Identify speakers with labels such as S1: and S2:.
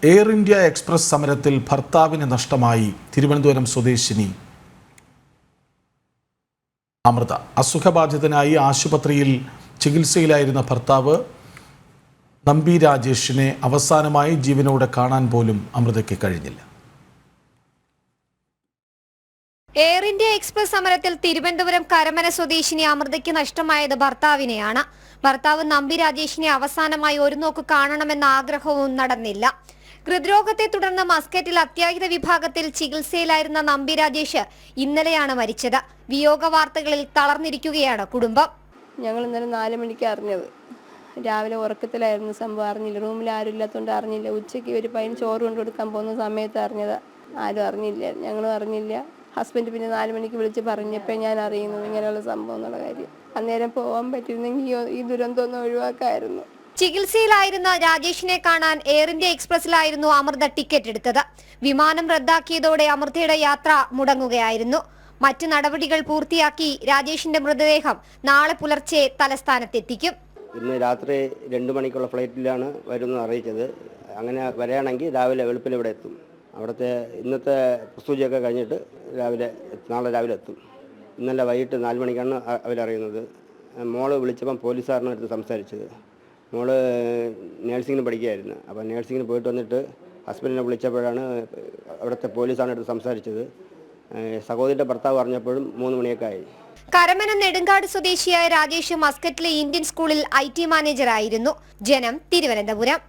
S1: Air India express സമരത്തിൽ ഭർത്താവിന് നഷ്ടമായി തിരുവനന്തപുരം സ്വദേശിനി അമൃത. അസുഖബാധിതനായി ആശുപത്രിയിൽ ചികിത്സയിലായിരുന്ന ഭർത്താവ് നമ്പി രാജേഷിനെ അവസാനമായി ജീവനോടെ കാണാൻ പോലും അമൃതയ്ക്ക് കഴിഞ്ഞില്ല.
S2: എയർ ഇന്ത്യ എക്സ്പ്രസ് സമരത്തിൽ തിരുവനന്തപുരം കരമന സ്വദേശിനി അമൃതയ്ക്ക് നഷ്ടമായത് ഭർത്താവിനെയാണ്. ഭർത്താവ് നമ്പി രാജേഷിനെ അവസാനമായി ഒരു നോക്ക് കാണണമെന്ന ആഗ്രഹവും നടന്നില്ല. ഹൃദ്രോഗത്തെ തുടർന്ന് മസ്കറ്റിൽ അത്യാഹിത വിഭാഗത്തിൽ ചികിത്സയിലായിരുന്ന നമ്പി രാജേഷ് ഇന്നലെയാണ് മരിച്ചത്. വിയോഗ വാർത്തകളിൽ തളർന്നിരിക്കുകയാണ് കുടുംബം.
S3: ഞങ്ങൾ ഇന്നലെ 4 മണിക്ക് അറിഞ്ഞത്. രാവിലെ ഉറക്കത്തിലായിരുന്നു, സംഭവം അറിഞ്ഞില്ല. റൂമിൽ ആരും ഇല്ലാത്തതുകൊണ്ട് അറിഞ്ഞില്ല. ഉച്ചയ്ക്ക് ഒരു പയ്യൻ ചോറ് കൊണ്ടു കൊടുക്കാൻ പോകുന്ന സമയത്ത് അറിഞ്ഞത്. ആരും അറിഞ്ഞില്ല, ഞങ്ങളും അറിഞ്ഞില്ല. ഹസ്ബൻഡ് പിന്നെ 4 മണിക്ക് വിളിച്ച് പറഞ്ഞപ്പോൾ ഞാൻ അറിയുന്നത് ഇങ്ങനെയുള്ള സംഭവം എന്നുള്ള കാര്യം. അന്നേരം പോകാൻ പറ്റിയിരുന്നെങ്കിൽ ഈ ദുരന്തമൊന്നും ഒഴിവാക്കായിരുന്നു.
S2: ചികിത്സയിലായിരുന്ന രാജേഷിനെ കാണാൻ എയർ ഇന്ത്യ എക്സ്പ്രസിലായിരുന്നു അമൃത ടിക്കറ്റ് എടുത്തത്. വിമാനം റദ്ദാക്കിയതോടെ അമൃതയുടെ യാത്ര മുടങ്ങുകയായിരുന്നു. മറ്റ് നടപടികൾ പൂർത്തിയാക്കി രാജേഷിന്റെ മൃതദേഹം നാളെ പുലർച്ചെ തലസ്ഥാനത്തെത്തിക്കും.
S4: ഇന്ന് രാത്രി 2 മണിക്കുള്ള ഫ്ലൈറ്റിലാണ് വരുന്നത് അറിയിച്ചത്. അങ്ങനെ വരികയാണെങ്കിൽ രാവിലെ വെളുപ്പിൽ ഇവിടെ എത്തും. അവിടുത്തെ ഇന്നത്തെ പ്രസൂചിയൊക്കെ കഴിഞ്ഞിട്ട് നാളെ രാവിലെ എത്തും. ഇന്നലെ വൈകിട്ട് 4 മണിക്കാണ് അവരറിയുന്നത്. മോള് വിളിച്ചപ്പം പോലീസുകാരനെ അടുത്ത് സംസാരിച്ചത്. മോള് നേഴ്സിങ്ങിന് പഠിക്കുകയായിരുന്നു. അപ്പോൾ നേഴ്സിങ്ങിന് പോയിട്ട് വന്നിട്ട് ഹസ്ബൻഡിനെ വിളിച്ചപ്പോഴാണ് അവിടുത്തെ പോലീസാണ് അടുത്ത് സംസാരിച്ചത്. സഹോദരിയുടെ ഭർത്താവ് പറഞ്ഞപ്പോഴും 3 മണിയൊക്കെ ആയി.
S2: കരമന നെടുങ്കാട് സ്വദേശിയായ രാജേഷ് മസ്കറ്റിലെ ഇന്ത്യൻ സ്കൂളിൽ IT മാനേജറായിരുന്നു. ജനം, തിരുവനന്തപുരം.